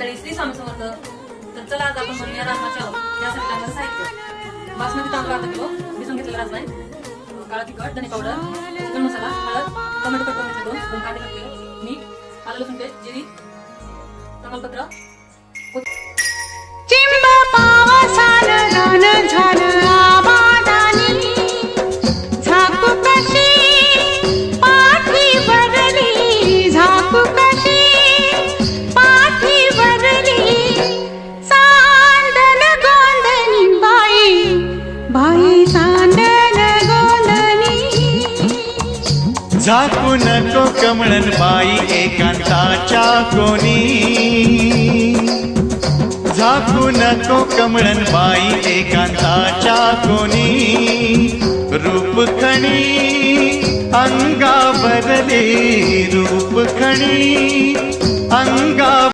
मंडळी श्री स्वामी समर्थ. तर चला आज आपण बनवूया राजमाचे आहोत. त्यासाठी लागणारं साहित्य: बासमती तांदूळ अर्धा किलो भिजवून घेतलेला राजमा, काळा तिखट, धने पावडर, चिकन मसाला, हळद, टोमॅटो कट करून घेतले 2 कांदे कट केले, मीठ, आलं लसूण पेस्ट, जिरी, तमालपत्र. चिंब पावसानं रान झालं आबादानी, झाकू कशी पाठी भरली, झाकू कशी पाठी भरली, सांडण गोंधनी बाई, बाई सांडण गोंधनी. झाकू नको कमळन बाई एकांताच्या कोणी, झाकू नको कमळन बाई एकांताच्या कोणी, रूप खणी अंगावरले रूप खणी